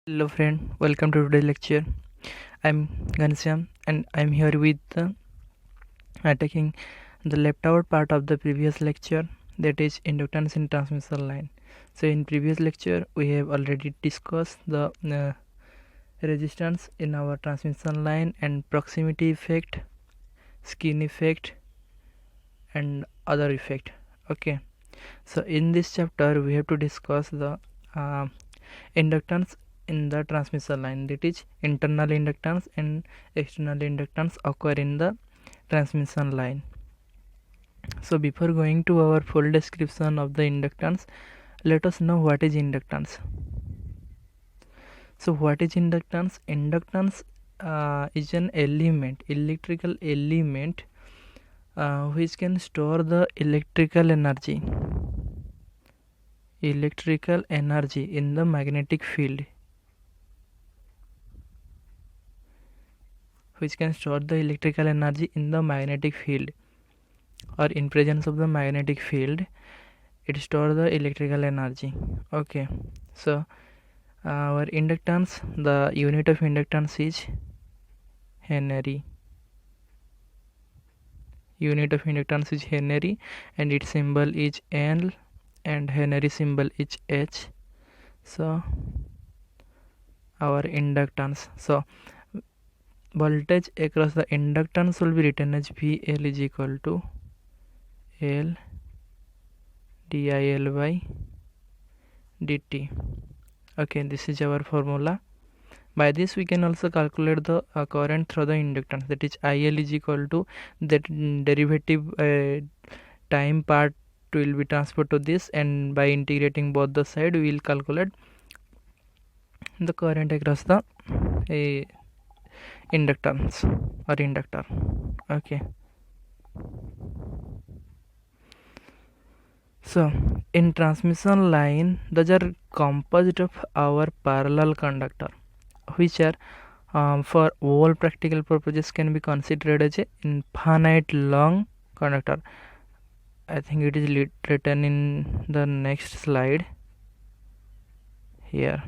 Hello friend, welcome to today's lecture. I'm Ghanshyam and I'm here with taking the left out part of the previous lecture, that is inductance in transmission line. So in previous lecture we have already discussed the resistance in our transmission line and proximity effect, skin effect and other effect. Okay, so in this chapter we have to discuss the inductance in the transmission line, that is internal inductance and external inductance occur in the transmission line. So before going to our full description of the inductance, let us know what is inductance. So what is inductance? Inductance is an element, electrical element which can store the electrical energy in the magnetic field, which can store the electrical energy in the magnetic field, or in presence of the magnetic field it stores the electrical energy. Okay, so our inductance, the unit of inductance is Henry. Unit of inductance is Henry and its symbol is L and Henry symbol is H. So our inductance, so voltage across the inductance will be written as VL is equal to L DIL by dt. Okay, this is our formula. By this we can also calculate the current through the inductance, that is IL is equal to that derivative time part will be transferred to this, and by integrating both the side we will calculate the current across the inductance or inductor. Okay, so in transmission line those are composite of our parallel conductor, which are for all practical purposes can be considered as a infinite long conductor. I think it is written in the next slide here,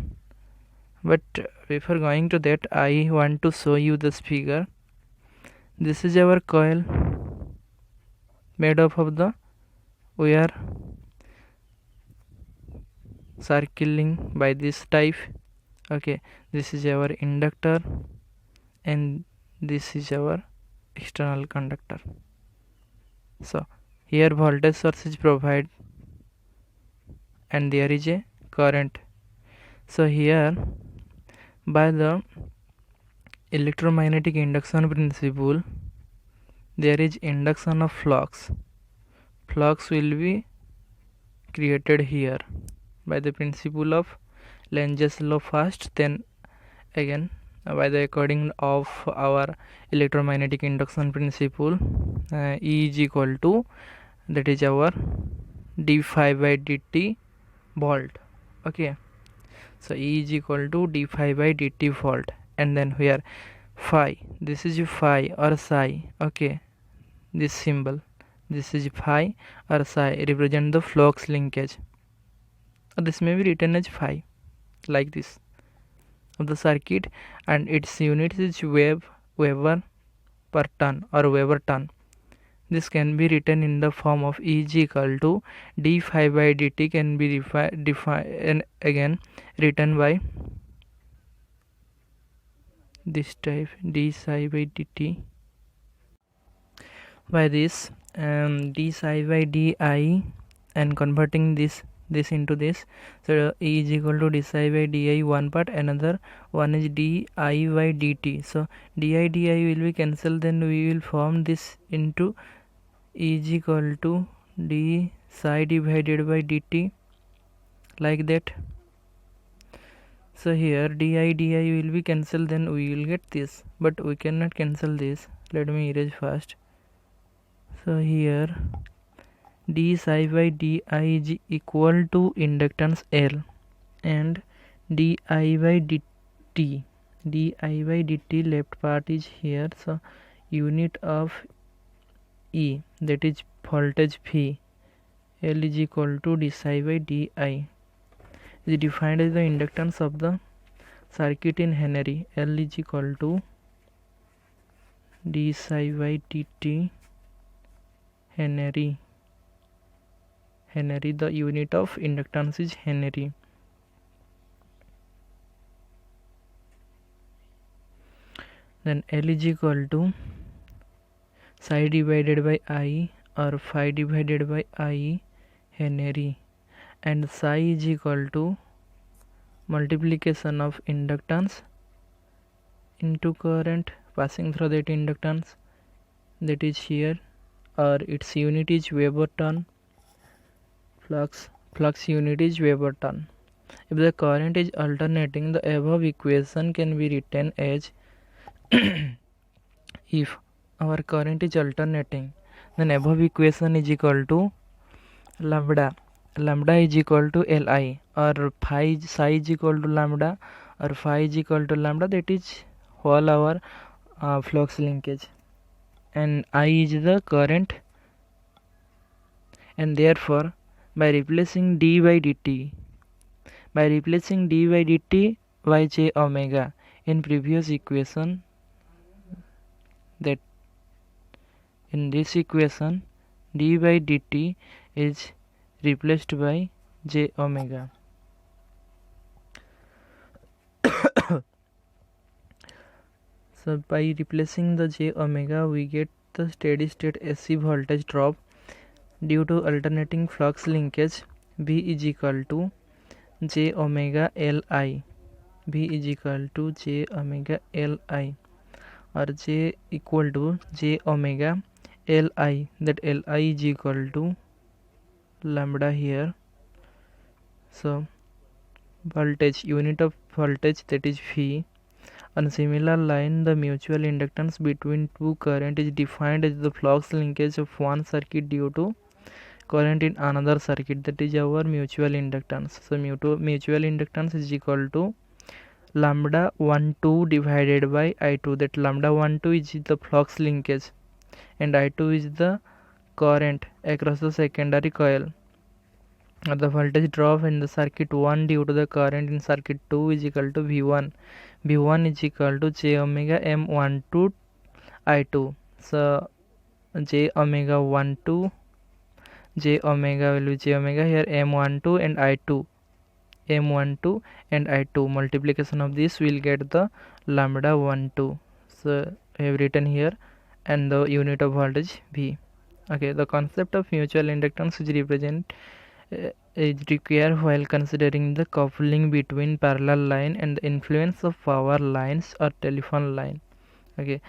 but before going to that I want to show you this figure. This is our coil made up of the, we are circling by this type. Okay, this is our inductor and this is our external conductor. So here voltage source is provided and there is a current. So here by the electromagnetic induction principle there is induction of flux. Flux will be created here by the principle of Lenz's law first, then again by the according of our electromagnetic induction principle, E is equal to, that is our d phi by dt volt. Okay, so E is equal to d phi by dt volt, and then here phi, this is phi or psi. Okay, this symbol, this is phi or psi, represent the flux linkage, or this may be written as phi, like this, of the circuit, and its unit is Weber per turn or Weber turn. This can be written in the form of E is equal to d phi by dt, can be defined again written by this type, d psi by dt. By this d psi by di, and converting this into this, so E is equal to d psi by di one part, another one is di by dt. So di will be cancelled, then we will form this into E is equal to d psi divided by dt, like that. So here di will be cancelled, then we will get this, but we cannot cancel this. Let me erase first. So here d psi by di is equal to inductance L and di by dt. Di by dt left part is here, so unit of E, that is voltage V. L is equal to d psi by di is defined as the inductance of the circuit in Henry. L is equal to d psi by dt Henry. Henry, the unit of inductance is Henry. Then L is equal to psi divided by I or phi divided by I Henry, and psi is equal to multiplication of inductance into current passing through that inductance, that is here, or its unit is Weber turn. Flux unit is Weber turn. If the current is alternating, the above equation can be written as if our current is alternating, then above equation is equal to lambda is equal to Li, or psi is equal to lambda, or phi is equal to lambda, that is whole our flux linkage, and I is the current, and therefore by replacing d by dt by j omega in previous equation, that in this equation d by dt is replaced by j omega. So by replacing the j omega, we get the steady state AC voltage drop due to alternating flux linkage. V is equal to j omega Li. V is equal to j omega Li, or j equal to j omega Li, that Li is equal to lambda here. So voltage, unit of voltage, that is V. On a similar line, the mutual inductance between two current is defined as the flux linkage of one circuit due to current in another circuit, that is our mutual inductance. So mutual inductance is equal to lambda 12 divided by I2, that lambda 12 is the flux linkage and I2 is the current across the secondary coil. The voltage drop in the circuit 1 due to the current in circuit 2 is equal to V1. V1 is equal to j omega M12 I2. So j omega 12, j omega will be j omega here, M12 and I2. M12 and I2, multiplication of this will get the lambda 12. So I have written here, and the unit of voltage V. Okay, the concept of mutual inductance is required while considering the coupling between parallel line and the influence of power lines or telephone line. Okay,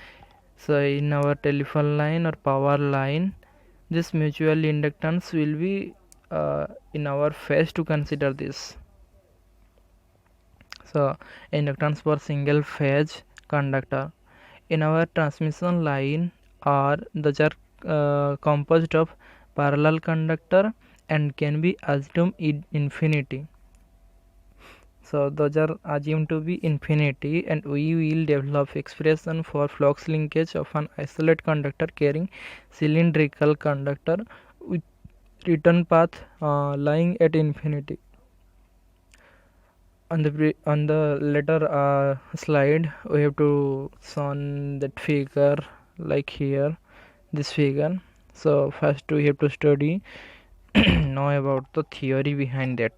so in our telephone line or power line, this mutual inductance will be in our phase to consider this. So inductance for single phase conductor in our transmission line are those are composed of parallel conductor and can be assumed in infinity. So those are assumed to be infinity, and we will develop expression for flux linkage of an isolated conductor carrying cylindrical conductor with return path lying at infinity. On the later slide, we have to show that figure, like here, this figure. So first we have to study know about the theory behind that.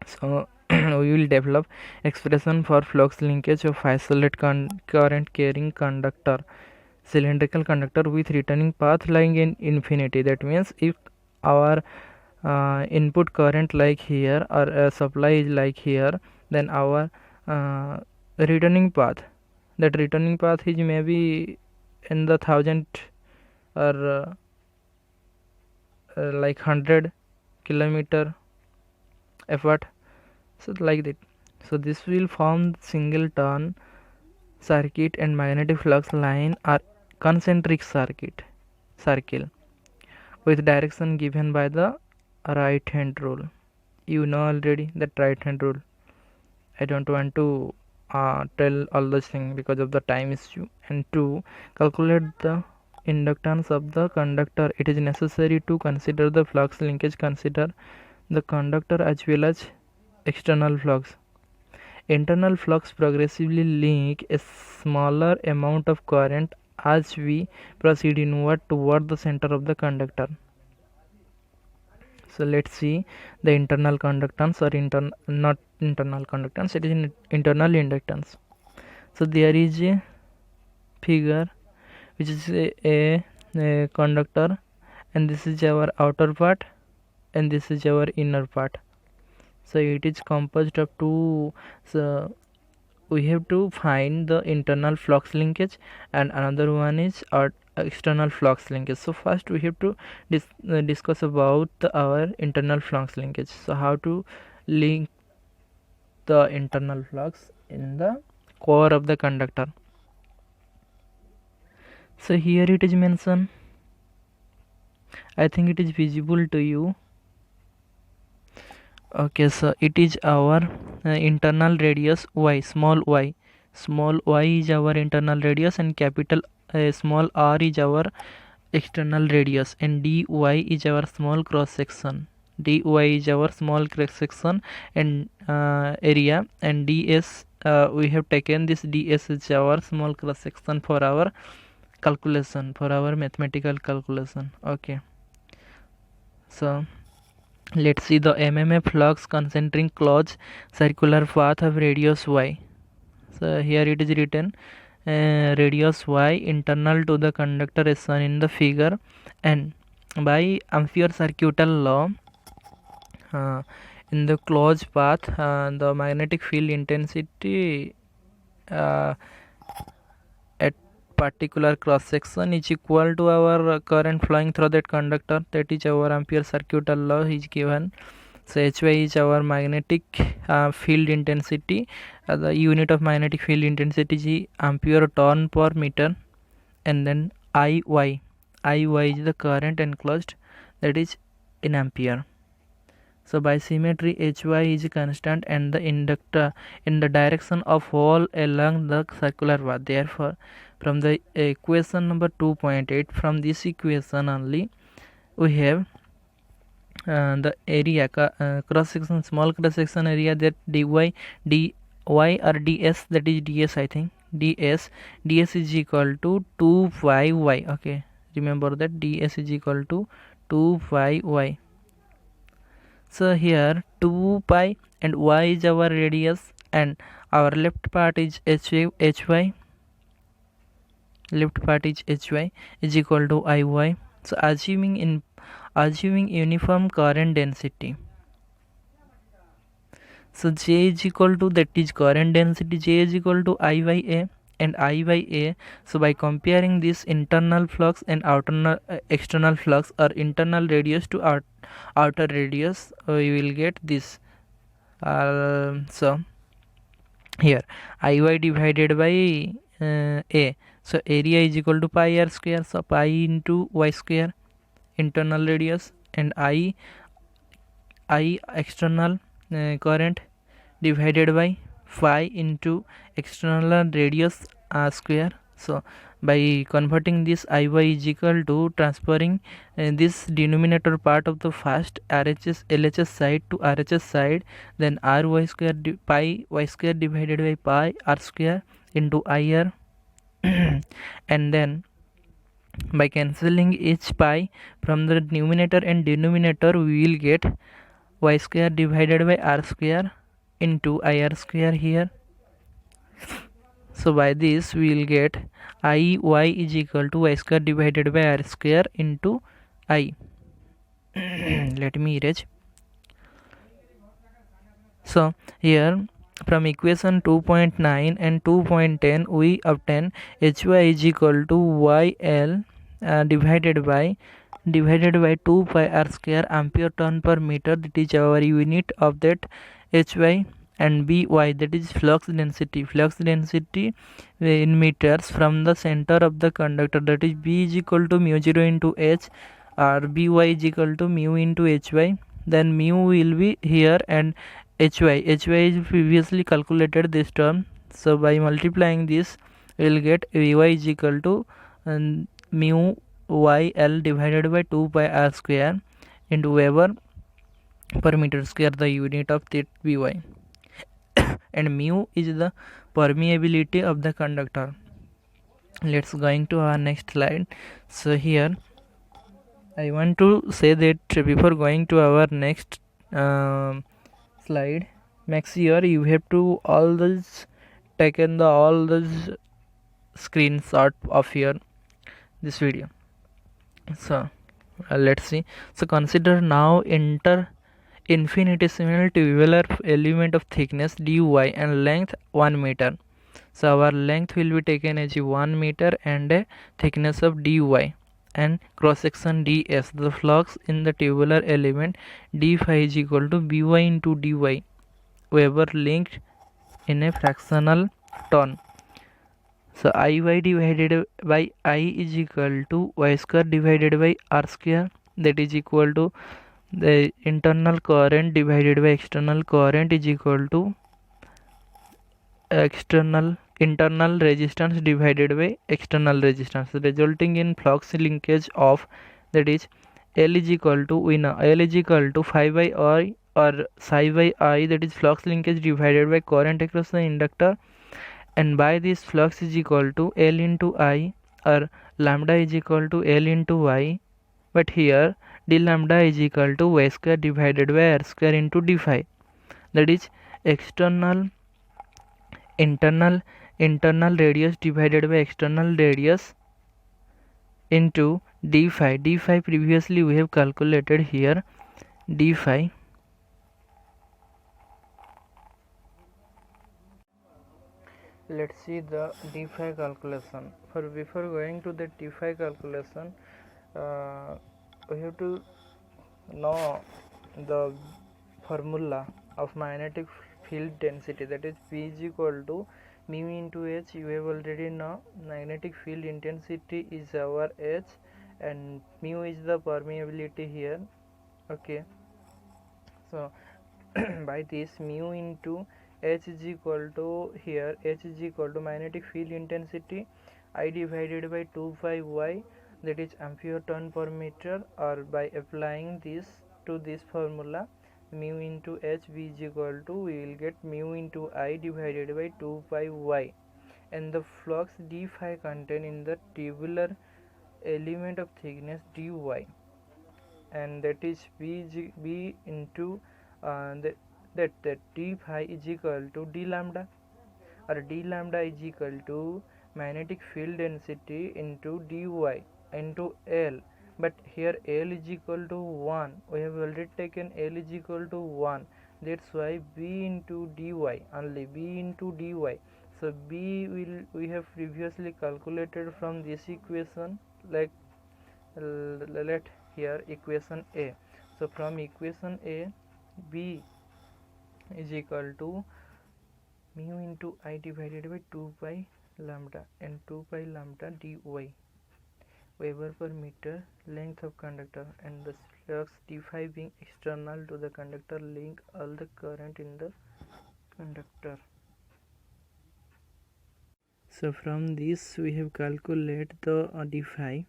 So we will develop expression for flux linkage of isolated current carrying conductor, cylindrical conductor with returning path lying in infinity. That means if our input current like here or supply is like here, then our returning path, that returning path is maybe in the 1000 or like 100 kilometer effort, so like that. So this will form single turn circuit, and magnetic flux line are concentric circle with direction given by the right hand rule. You know already that right hand rule. I don't want to tell all those things because of the time issue. And to calculate the inductance of the conductor, it is necessary to consider the flux linkage, consider the conductor as well as external flux. Internal flux progressively link a smaller amount of current as we proceed inward toward the center of the conductor. So let's see the internal conductance, or not internal conductance, it is internal inductance. So there is a figure which is a conductor, and this is our outer part and this is our inner part. So it is composed of two. So we have to find the internal flux linkage, and another one is our external flux linkage. So first we have to discuss about our internal flux linkage. So how to link the internal flux in the core of the conductor. So here it is mentioned. I think it is visible to you. Okay, so it is our internal radius y, small y. Small y is our internal radius, and capital small r is our external radius, and dy is our small cross section. Dy is our small cross section and area, and ds we have taken this ds is our small cross section for our calculation, for our mathematical calculation. Okay, so let's see the mmf flux concentric closed circular path of radius y. So here it is written radius y internal to the conductor is shown in the figure, and by Ampere circuital law, in the closed path the magnetic field intensity at particular cross section is equal to our current flowing through that conductor. That is our Ampere circuital law is given. So Hy is our magnetic field intensity. The unit of magnetic field intensity is ampere turn per meter, and then Iy is the current enclosed, that is in ampere. So by symmetry, Hy is constant and the inductor in the direction of all along the circular path. Therefore, from the equation number 2.8, from this equation only we have the area cross section, small cross section area, that dy or ds, that is ds, I think ds is equal to 2 pi y. Okay, remember that ds is equal to 2 pi y. So here 2 pi and y is our radius, and our left part is hy, left part is hy is equal to Iy. So assuming uniform current density, so J is equal to, that is current density, J is equal to I by A and I by A. So by comparing this internal flux and external flux, or internal radius to outer radius, we will get this. So here Iy divided by A, so area is equal to pi r square, so pi into y square internal radius, and I external current divided by phi into external radius square. So by converting this Iy is equal to transferring this denominator part of the first LHS side to RHS side, then ry square pi y square divided by pi r square into ir and then by cancelling each pi from the numerator and denominator, we will get y square divided by r square into ir square here. So by this we will get Iy is equal to y square divided by r square into I. Let me erase. So here from equation 2.9 and 2.10 we obtain Hy is equal to yl divided by 2 pi r square ampere turn per meter, that is our unit of that Hy, and by, that is flux density in meters from the center of the conductor, that is b is equal to mu 0 into h, or by is equal to mu into hy. Then mu will be here, and hy is previously calculated this term. So by multiplying this we will get vy is equal to mu yl divided by 2 pi r square into Weber per meter square, the unit of that by. and mu is the permeability of the conductor. Let's going to our next slide. So here I want to say that before going to our next slide, make sure you have to always taken the all those screenshot of your this video. So let's see. So consider now enter infinitesimal tubular element of thickness dy and length 1 meter. So our length will be taken as 1 meter and a thickness of dy and cross section ds. The flux in the tubular element d phi is equal to by into dy Weber linked in a fractional term. So iy divided by I is equal to y square divided by r square, that is equal to the internal current divided by external current is equal to internal resistance divided by external resistance, resulting in flux linkage of, that is L is equal to, we know L is equal to phi by I or psi by I, that is flux linkage divided by current across the inductor, and by this flux is equal to L into I or lambda is equal to L into Y, but here d lambda is equal to y square divided by r square into d phi, that is internal radius divided by external radius into d phi. D phi previously we have calculated here. D phi, let's see the d phi calculation. For before going to the d phi calculation, we have to know the formula of magnetic field density, that is P is equal to mu into H. You have already know magnetic field intensity is our H and mu is the permeability here. Okay, so by this mu into H is equal to, here H is equal to magnetic field intensity I divided by 2 pi y, that is ampere turn per meter, or by applying this to this formula mu into H v is equal to, we will get mu into I divided by 2 pi y, and the flux d phi contained in the tubular element of thickness dy, and that is b into that d phi is equal to d lambda, or d lambda is equal to magnetic field density into dy into L, but here L is equal to 1. We have already taken L is equal to 1, that's why b into dy, only b into dy. So b will, we have previously calculated from this equation, like let here equation A. So from equation A, b is equal to mu into I divided by 2 pi lambda and 2 pi lambda dy Weber per meter length of conductor, and the flux d phi being external to the conductor link all the current in the conductor. So from this we have calculated the d phi,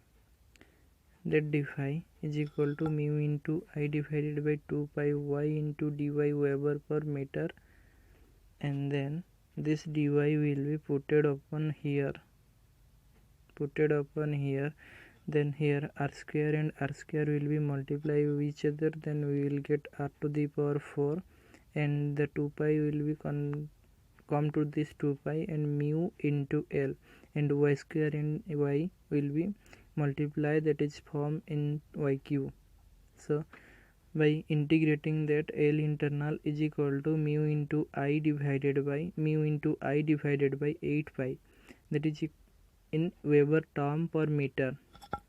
that d phi is equal to mu into I divided by 2 pi y into dy Weber per meter, and then this dy will be putted upon here, then here r square and r square will be multiply with each other, then we will get r to the power 4, and the 2 pi will be come to this 2 pi and mu into L, and y square and y will be multiply, that is form in yq. So by integrating that, L internal is equal to mu into I divided by 8 pi, that is in Weber term per meter.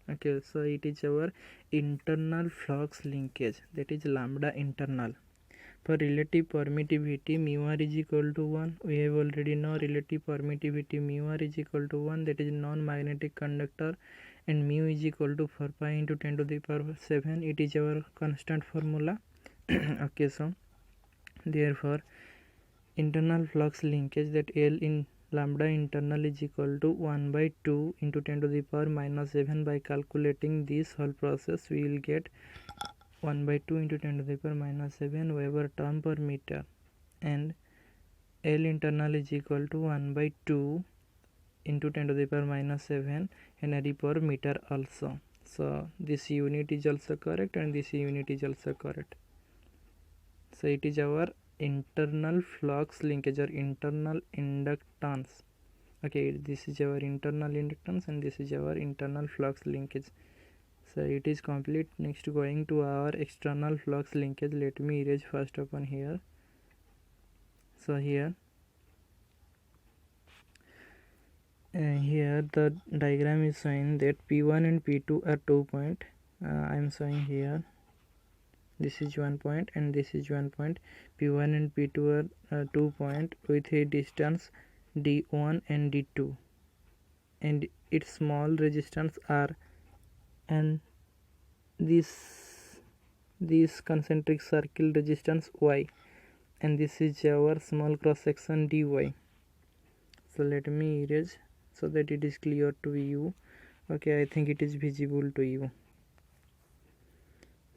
Okay, so it is our internal flux linkage, that is lambda internal. For relative permittivity, mu r is equal to 1. We have already know relative permittivity mu r is equal to 1, that is non-magnetic conductor, and mu is equal to 4 pi into 10 to the power 7. It is our constant formula. Okay, so therefore internal flux linkage, that L in lambda internal is equal to 1 by 2 into 10 to the power minus 7. By calculating this whole process, we will get 1 by 2 into 10 to the power minus 7 Weber turn per meter, and L internal is equal to 1 by 2 into 10 to the power minus 7 Henry per meter also. So this unit is also correct and this unit is also correct. So it is our internal flux linkage or internal inductance. Okay, this is our internal inductance and this is our internal flux linkage. So it is complete. Next, going to our external flux linkage. Let me erase first upon here. So here the diagram is showing that P1 and P2 are 2 point. I am showing here. This is 1 point and this is 1 point. P1 and P2 are 2 point with a distance D1 and D2, and its small resistance R, and this concentric circle resistance Y, and this is our small cross section dy. So let me erase so that it is clear to you. Okay, I think it is visible to you.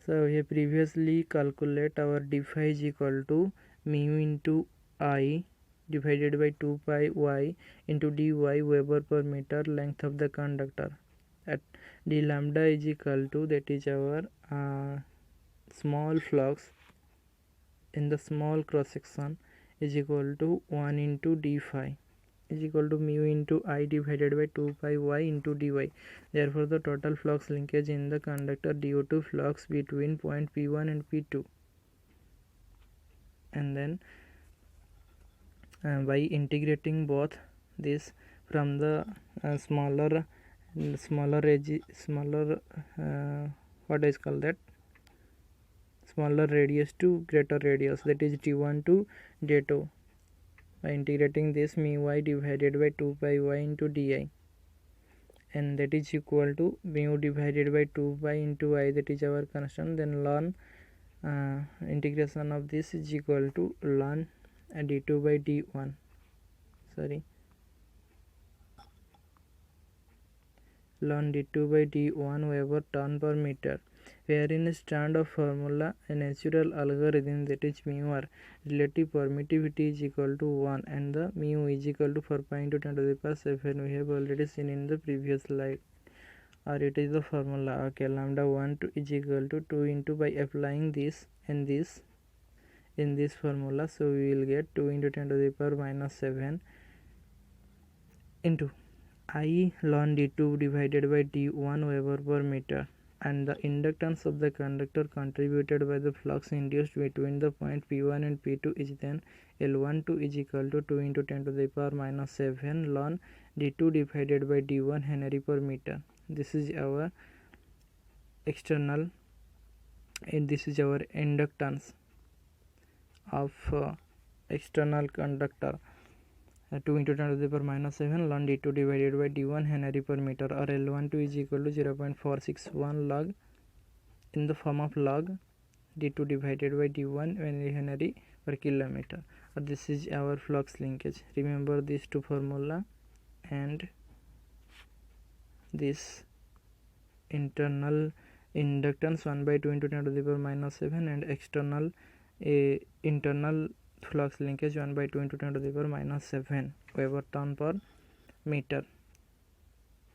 So we have previously calculate our d phi is equal to mu into I divided by 2 pi y into dy Weber per meter length of the conductor, at d lambda is equal to, that is our small flux in the small cross section, is equal to 1 into d phi is equal to mu into I divided by 2 pi y into dy. Therefore the total flux linkage in the conductor due to flux between point P1 and P2. And then by integrating both this from the smaller what is called that smaller radius to greater radius, that is d1 to d2, by integrating this mu y divided by 2 pi y into di, and that is equal to mu divided by 2 pi into I, that is our constant. Then ln integration of this is equal to ln d2 by d1, ln d2 by d1 Weber turn per meter, where in a standard formula a natural algorithm, that is mu r, relative permittivity is equal to 1 and the mu is equal to 4 pi into 10 to the power 7. We have already seen in the previous slide, or it is the formula. Okay, lambda 1 is equal to 2 into, by applying this and this in this formula, so we will get 2 into 10 to the power minus 7 into I ln d2 divided by d1 Weber per meter, and the inductance of the conductor contributed by the flux induced between the point P1 and P2 is then L12 is equal to 2 into 10 to the power minus 7 ln d2 divided by d1 Henry per meter. This is our external, and this is our inductance of external conductor. 2 into 10 to the power minus 7 ln d2 divided by d1 Henry per meter, or L12 is equal to 0.461 log in the form of log d2 divided by d1 Henry per kilometer. This is our flux linkage. Remember these two formula, and this internal inductance 1 by 2 into 10 to the power minus 7, and external internal flux linkage 1 by 2 into 10 to the power minus 7 Weber turn per meter.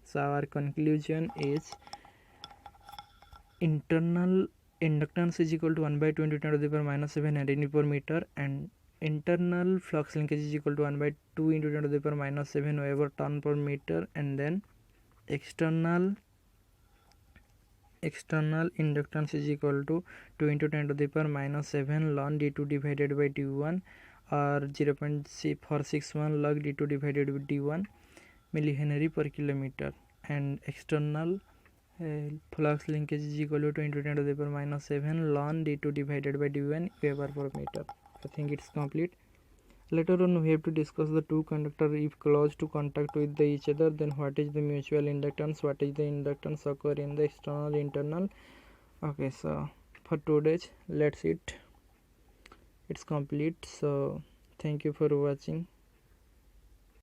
So our conclusion is internal inductance is equal to 1 by 2 into 10 to the power minus 7 Henry per meter, and internal flux linkage is equal to 1 by 2 into 10 to the power minus 7 Weber turn per meter, and then external inductance is equal to 2 into 10 to the power minus 7 ln d2 divided by d1, or 0.461 log d2 divided by d1 millihenry per kilometer, and external flux linkage is equal to 2 into 10 to the power minus 7 ln d2 divided by d1 Weber per meter. I think it's complete. Later on we have to discuss the two conductor if close to contact with each other, then what is the mutual inductance, what is the inductance occur in the external internal. Okay, so for today's let's it, it's complete. So thank you for watching.